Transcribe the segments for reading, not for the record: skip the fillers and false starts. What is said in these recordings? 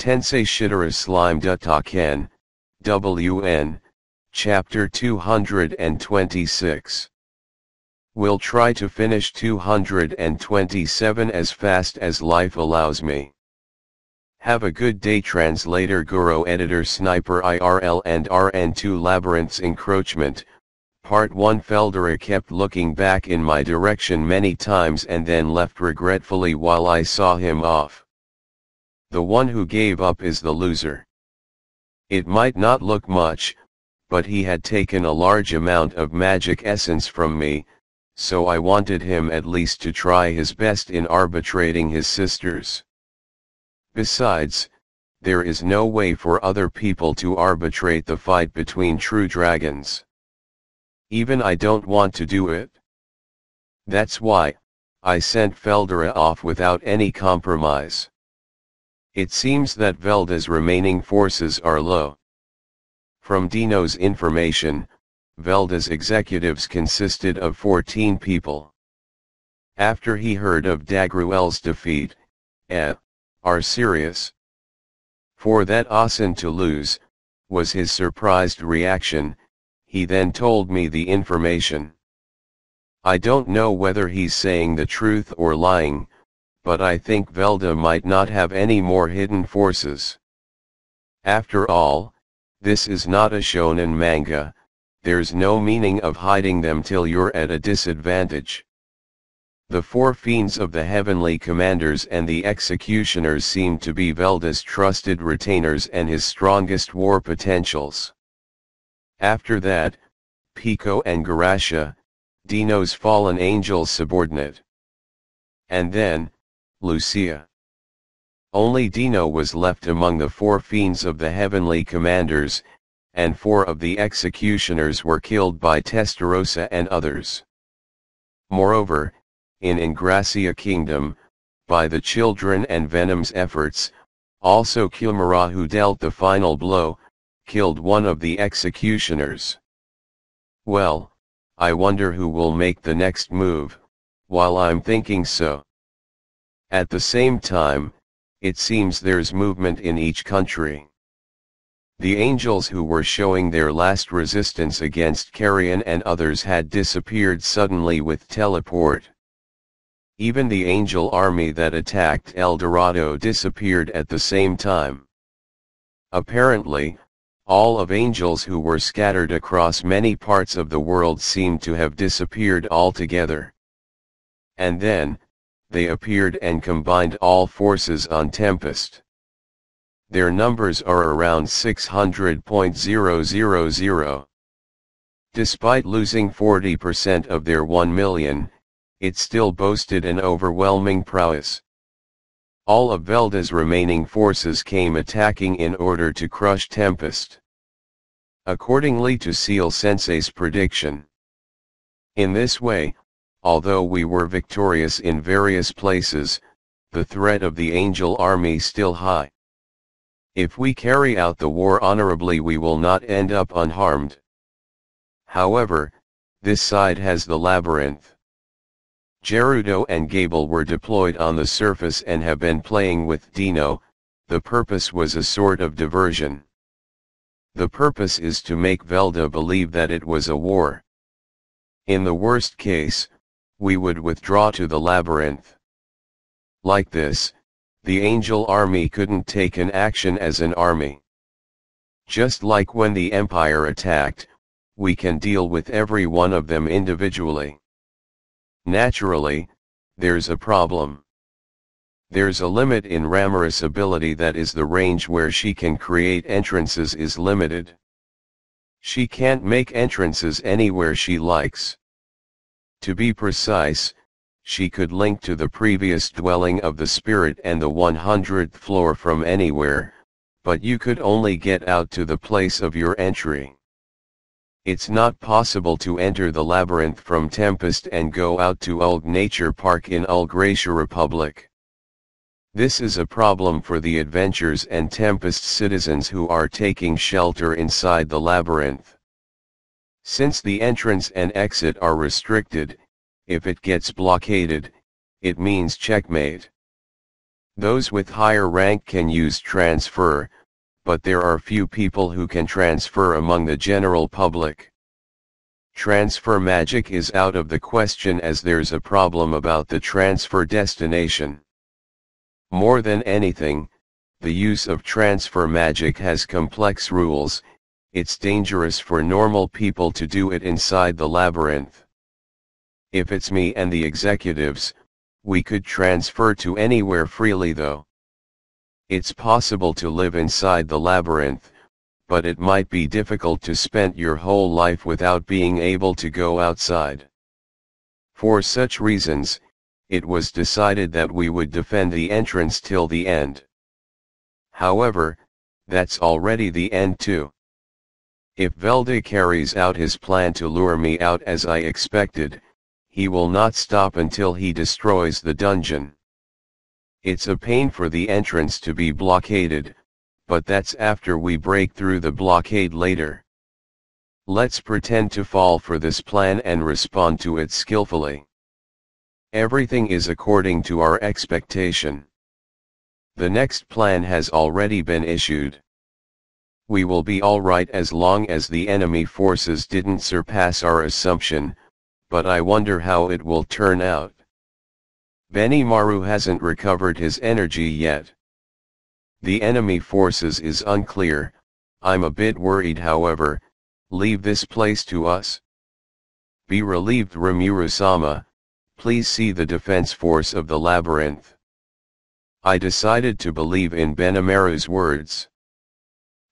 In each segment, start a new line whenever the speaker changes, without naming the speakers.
Tensei Shitara Slime Dutaken, WN, Chapter 226. Will try to finish 227 as fast as life allows me. Have a good day. Translator Guru Editor Sniper IRL and RN2 Labyrinth's Encroachment, Part 1. Feldera kept looking back in my direction many times and then left regretfully while I saw him off. The one who gave up is the loser. It might not look much, but he had taken a large amount of magic essence from me, so I wanted him at least to try his best in arbitrating his sisters. Besides, there is no way for other people to arbitrate the fight between true dragons. Even I don't want to do it. That's why I sent Feldera off without any compromise. It seems that Velda's remaining forces are low. From Dino's information, Velda's executives consisted of 14 people. After he heard of Dagruel's defeat, are serious. For that Asen to lose, was his surprised reaction. He then told me the information. I don't know whether he's saying the truth or lying, but I think Velda might not have any more hidden forces. After all, this is not a shonen manga, there's no meaning of hiding them till you're at a disadvantage. The four fiends of the heavenly commanders and the executioners seem to be Velda's trusted retainers and his strongest war potentials. After that, Pico and Garasha, Dino's fallen angel's subordinate. And then, Lucia. Only Dino was left among the four fiends of the heavenly commanders, and 4 of the executioners were killed by Testarossa and others. Moreover, in Ingracia Kingdom, by the children and Venom's efforts, also Kilmara, who dealt the final blow, killed 1 of the executioners. Well, I wonder who will make the next move, while I'm thinking so. At the same time, it seems there's movement in each country. The angels who were showing their last resistance against Carrion and others had disappeared suddenly with teleport. Even the angel army that attacked El Dorado disappeared at the same time. Apparently, all of angels who were scattered across many parts of the world seemed to have disappeared altogether. And then, they appeared and combined all forces on Tempest. Their numbers are around 600,000. Despite losing 40% of their 1 million, it still boasted an overwhelming prowess. All of Velda's remaining forces came attacking in order to crush Tempest. Accordingly to Seal Sensei's prediction. In this way, although we were victorious in various places, the threat of the angel army still high. If we carry out the war honorably, we will not end up unharmed. However, this side has the labyrinth. Gerudo and Gable were deployed on the surface and have been playing with Dino. The purpose was a sort of diversion. The purpose is to make Velda believe that it was a war. In the worst case, we would withdraw to the labyrinth. Like this, the angel army couldn't take an action as an army. Just like when the Empire attacked, we can deal with every one of them individually. Naturally, there's a problem. There's a limit in Ramaris' ability, that is, the range where she can create entrances is limited. She can't make entrances anywhere she likes. To be precise, she could link to the previous dwelling of the spirit and the 100th floor from anywhere, but you could only get out to the place of your entry. It's not possible to enter the labyrinth from Tempest and go out to Ulg Nature Park in Ulgracia Republic. This is a problem for the Adventures and Tempest citizens who are taking shelter inside the labyrinth. Since the entrance and exit are restricted, if it gets blockaded, it means checkmate. Those with higher rank can use transfer, but there are few people who can transfer among the general public. Transfer magic is out of the question as there's a problem about the transfer destination. More than anything, the use of transfer magic has complex rules. It's dangerous for normal people to do it inside the labyrinth. If it's me and the executives, we could transfer to anywhere freely though. It's possible to live inside the labyrinth, but it might be difficult to spend your whole life without being able to go outside. For such reasons, it was decided that we would defend the entrance till the end. However, that's already the end too. If Velda carries out his plan to lure me out as I expected, he will not stop until he destroys the dungeon. It's a pain for the entrance to be blockaded, but that's after we break through the blockade later. Let's pretend to fall for this plan and respond to it skillfully. Everything is according to our expectation. The next plan has already been issued. We will be alright as long as the enemy forces didn't surpass our assumption, but I wonder how it will turn out. Benimaru hasn't recovered his energy yet. The enemy forces is unclear. I'm a bit worried, however. Leave this place to us. Be relieved, Rimuru-sama. Please see the defense force of the labyrinth. I decided to believe in Benimaru's words.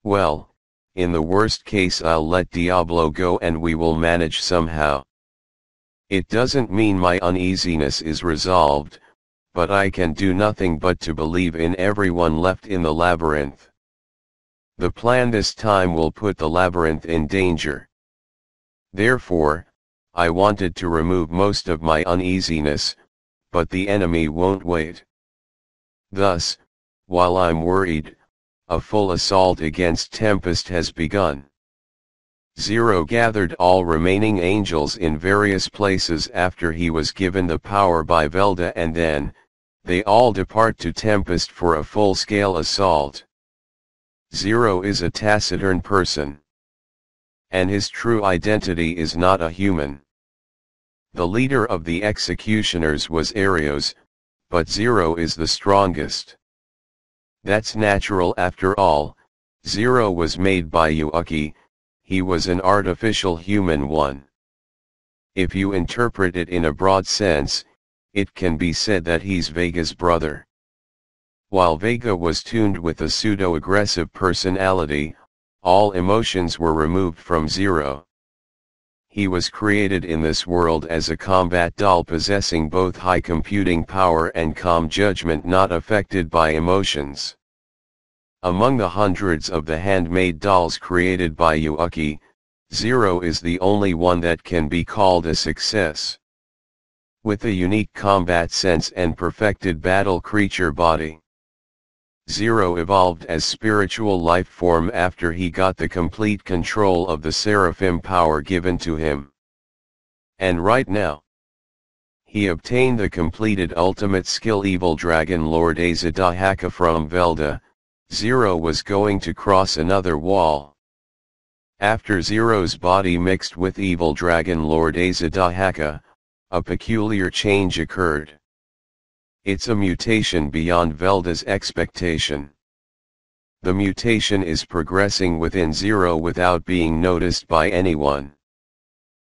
Well, in the worst case I'll let Diablo go and we will manage somehow. It doesn't mean my uneasiness is resolved, but I can do nothing but to believe in everyone left in the labyrinth. The plan this time will put the labyrinth in danger. Therefore, I wanted to remove most of my uneasiness, but the enemy won't wait. Thus, while I'm worried, a full assault against Tempest has begun. Zero gathered all remaining angels in various places after he was given the power by Velda, and then, they all depart to Tempest for a full-scale assault. Zero is a taciturn person. And his true identity is not a human. The leader of the executioners was Arios, but Zero is the strongest. That's natural after all. Zero was made by Yuuki. He was an artificial human one. If you interpret it in a broad sense, it can be said that he's Vega's brother. While Vega was tuned with a pseudo-aggressive personality, all emotions were removed from Zero. He was created in this world as a combat doll possessing both high computing power and calm judgment not affected by emotions. Among the hundreds of the handmade dolls created by Yuuki, Zero is the only one that can be called a success. With a unique combat sense and perfected battle creature body, Zero evolved as spiritual life form after he got the complete control of the Seraphim power given to him. And right now, he obtained the completed ultimate skill Evil Dragon Lord Azadahaka from Velda. Zero was going to cross another wall. After Zero's body mixed with Evil Dragon Lord Azadahaka, a peculiar change occurred. It's a mutation beyond Velda's expectation. The mutation is progressing within Zero without being noticed by anyone.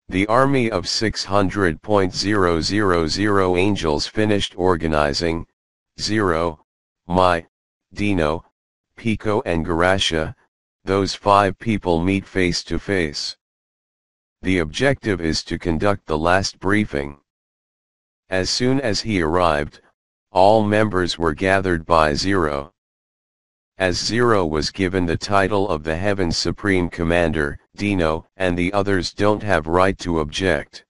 The army of 600,000 angels finished organizing. Zero, Mai, Dino, Pico and Garasha, those 5 people meet face to face. The objective is to conduct the last briefing. As soon as he arrived, all members were gathered by Zero. As Zero was given the title of the Heaven's Supreme Commander, Dino and the others don't have right to object.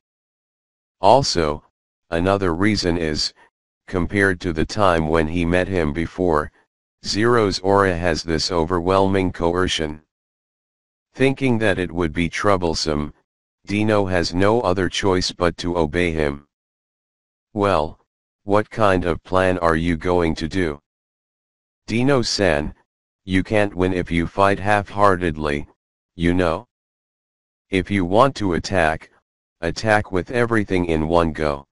Also, another reason is, compared to the time when he met him before, Zero's aura has this overwhelming coercion. Thinking that it would be troublesome, Dino has no other choice but to obey him. Well, what kind of plan are you going to do? Dino-san, you can't win if you fight half-heartedly, you know? If you want to attack, attack with everything in one go.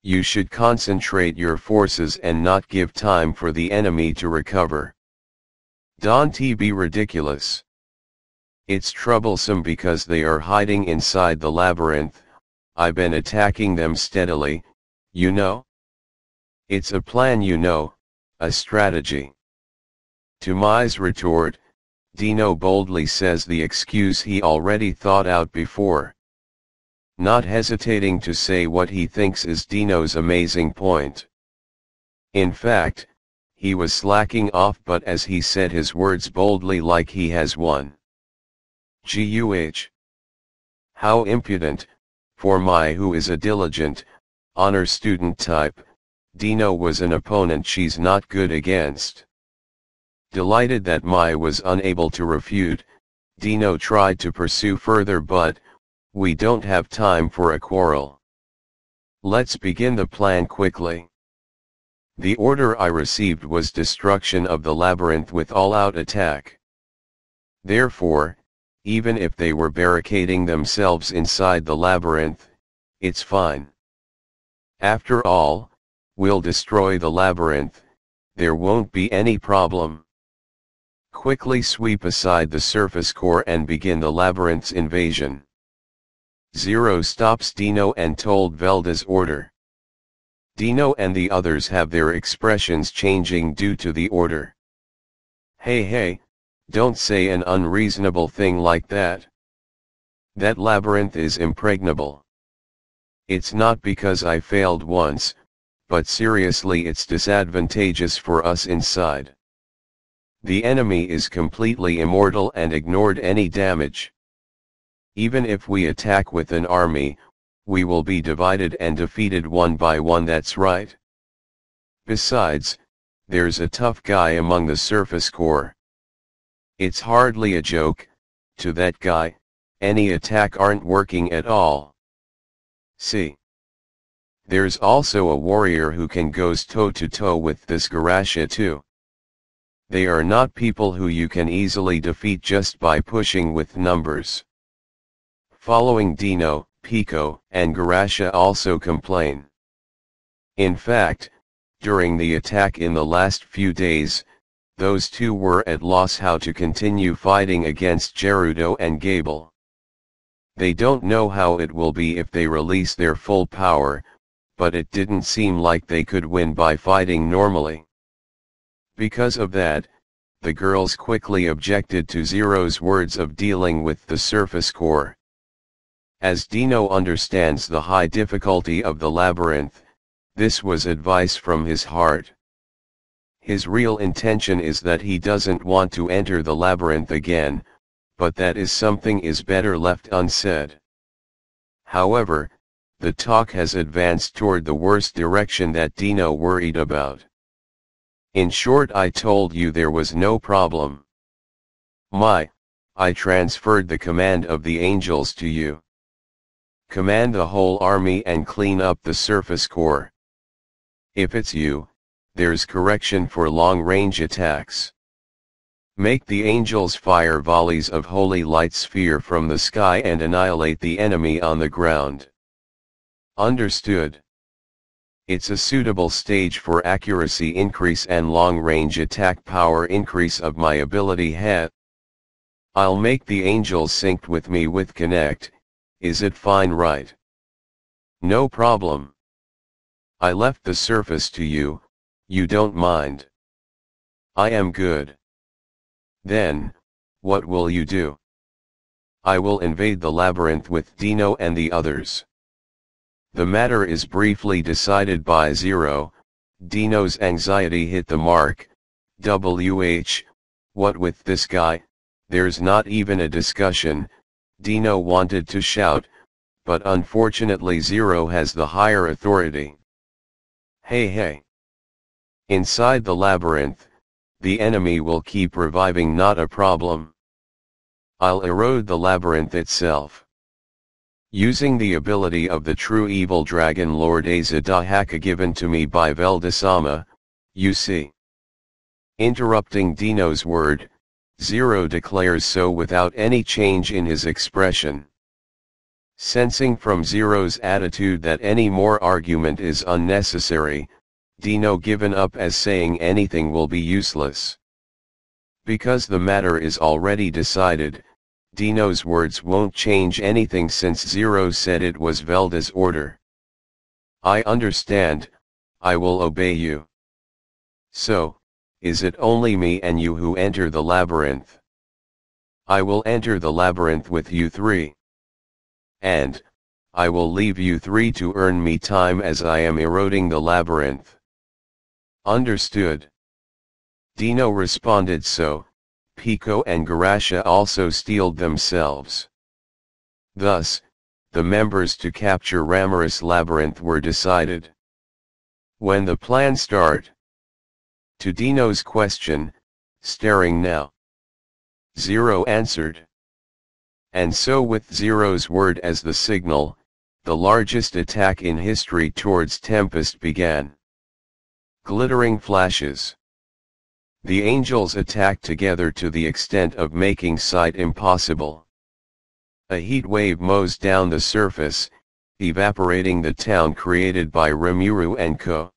You should concentrate your forces and not give time for the enemy to recover. Don't be ridiculous. It's troublesome because they are hiding inside the labyrinth. I've been attacking them steadily, you know? It's a plan, you know, a strategy. To Mai's retort, Dino boldly says the excuse he already thought out before. Not hesitating to say what he thinks is Dino's amazing point. In fact, he was slacking off, but as he said his words boldly like he has won. Guh. How impudent, for Mai, who is a diligent, honor student type. Dino was an opponent she's not good against. Delighted that Mai was unable to refute, Dino tried to pursue further, but, we don't have time for a quarrel. Let's begin the plan quickly. The order I received was destruction of the labyrinth with all-out attack. Therefore, even if they were barricading themselves inside the labyrinth, it's fine. After all, we'll destroy the labyrinth, there won't be any problem. Quickly sweep aside the surface core and begin the labyrinth's invasion. Zero stops Dino and told Velda's order. Dino and the others have their expressions changing due to the order. Hey, don't say an unreasonable thing like that. That labyrinth is impregnable. It's not because I failed once, but seriously it's disadvantageous for us inside. The enemy is completely immortal and ignored any damage. Even if we attack with an army, we will be divided and defeated one by one, that's right. Besides, there's a tough guy among the surface core. It's hardly a joke, to that guy, any attack aren't working at all. See. There's also a warrior who can goes toe-to-toe with this Gurasha too. They are not people who you can easily defeat just by pushing with numbers. Following Dino, Pico, and Gurasha also complain. In fact, during the attack in the last few days, those two were at loss how to continue fighting against Gerudo and Gable. They don't know how it will be if they release their full power, but it didn't seem like they could win by fighting normally. Because of that, the girls quickly objected to Zero's words of dealing with the surface core. As Dino understands the high difficulty of the labyrinth, this was advice from his heart. His real intention is that he doesn't want to enter the labyrinth again, but that is something is better left unsaid. However, the talk has advanced toward the worst direction that Dino worried about. In short, I told you there was no problem. I transferred the command of the angels to you. Command the whole army and clean up the surface core. If it's you, there's correction for long-range attacks. Make the angels fire volleys of holy light sphere from the sky and annihilate the enemy on the ground. Understood. It's a suitable stage for accuracy increase and long-range attack power increase of my ability hat. I'll make the angels synced with me with Connect. Is it fine, right? No problem. I left the surface to you, you don't mind. I am good. Then, what will you do? I will invade the labyrinth with Dino and the others. The matter is briefly decided by Zero. Dino's anxiety hit the mark. What with this guy? There's not even a discussion. Dino wanted to shout, but unfortunately Zero has the higher authority. Hey. Inside the labyrinth, the enemy will keep reviving, not a problem. I'll erode the labyrinth itself. Using the ability of the true evil dragon Lord Azadahaka given to me by Velda-sama, you see. Interrupting Dino's word, Zero declares so without any change in his expression. Sensing from Zero's attitude that any more argument is unnecessary, Dino given up as saying anything will be useless. Because the matter is already decided, Dino's words won't change anything since Zero said it was Velda's order. I understand, I will obey you. So, is it only me and you who enter the labyrinth? I will enter the labyrinth with you three. And, I will leave you three to earn me time as I am eroding the labyrinth. Understood. Dino responded so, Pico and Garasha also steeled themselves. Thus, the members to capture Ramaris Labyrinth were decided. When the plan start? To Dino's question, staring now. Zero answered. And so with Zero's word as the signal, the largest attack in history towards Tempest began. Glittering flashes. The angels attacked together to the extent of making sight impossible. A heat wave mows down the surface, evaporating the town created by Rimuru and Co.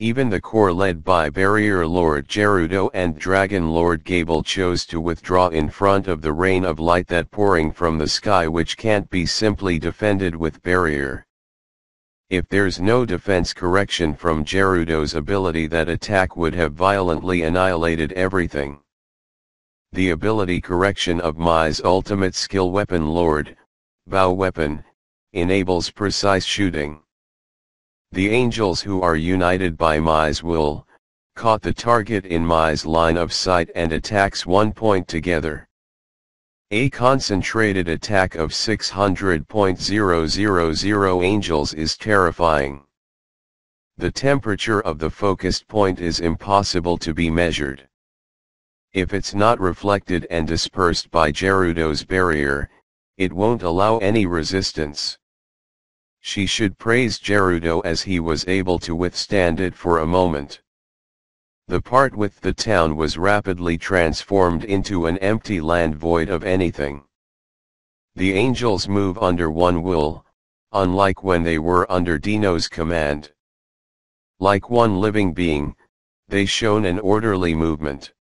Even the corps led by Barrier Lord Gerudo and Dragon Lord Gable chose to withdraw in front of the rain of light that pouring from the sky which can't be simply defended with barrier. If there's no defense correction from Gerudo's ability, that attack would have violently annihilated everything. The ability correction of Mai's ultimate skill weapon Lord, Bow Weapon, enables precise shooting. The angels who are united by Mai's will, caught the target in Mai's line of sight and attacks 1 point together. A concentrated attack of 600.000 angels is terrifying. The temperature of the focused point is impossible to be measured. If it's not reflected and dispersed by Gerudo's barrier, it won't allow any resistance. She should praise Gerudo as he was able to withstand it for a moment. The part with the town was rapidly transformed into an empty land void of anything. The angels move under one will, unlike when they were under Dino's command. Like one living being, they shown an orderly movement.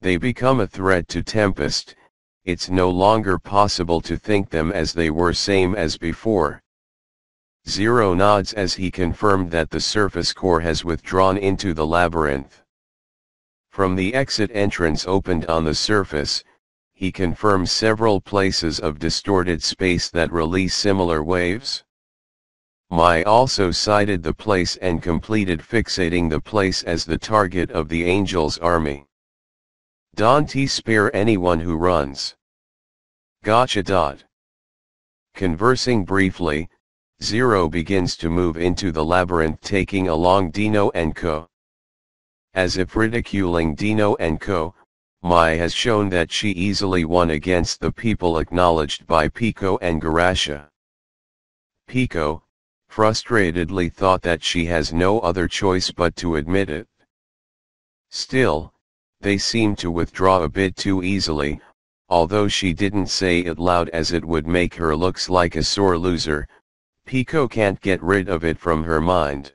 They become a threat to Tempest. It's no longer possible to think them as they were same as before. Zero nods as he confirmed that the surface core has withdrawn into the labyrinth. From the exit entrance opened on the surface, he confirms several places of distorted space that release similar waves. Mai also sighted the place and completed fixating the place as the target of the Angel's army. Don't spare anyone who runs. Gotcha. Conversing briefly, Zero begins to move into the labyrinth, taking along Dino and Co. As if ridiculing Dino and Co., Mai has shown that she easily won against the people acknowledged by Pico and Garasha. Pico, frustratedly, thought that she has no other choice but to admit it. Still, they seem to withdraw a bit too easily, although she didn't say it loud as it would make her looks like a sore loser. Pico can't get rid of it from her mind.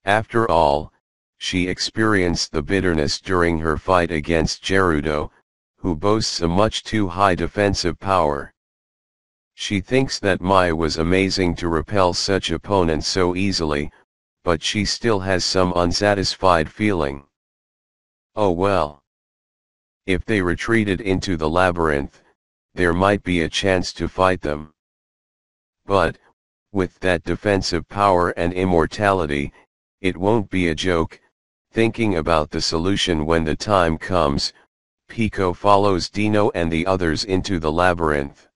After all, she experienced the bitterness during her fight against Gerudo, who boasts a much too high defensive power. She thinks that Mai was amazing to repel such opponents so easily, but she still has some unsatisfied feeling. Oh well. If they retreated into the labyrinth, there might be a chance to fight them. But, with that defensive power and immortality, it won't be a joke. Thinking about the solution when the time comes, Pico follows Dino and the others into the labyrinth.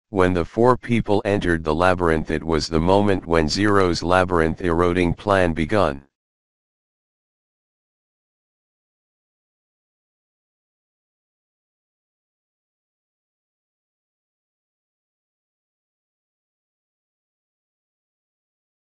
When the four people entered the labyrinth, it was the moment when Zero's labyrinth eroding plan begun.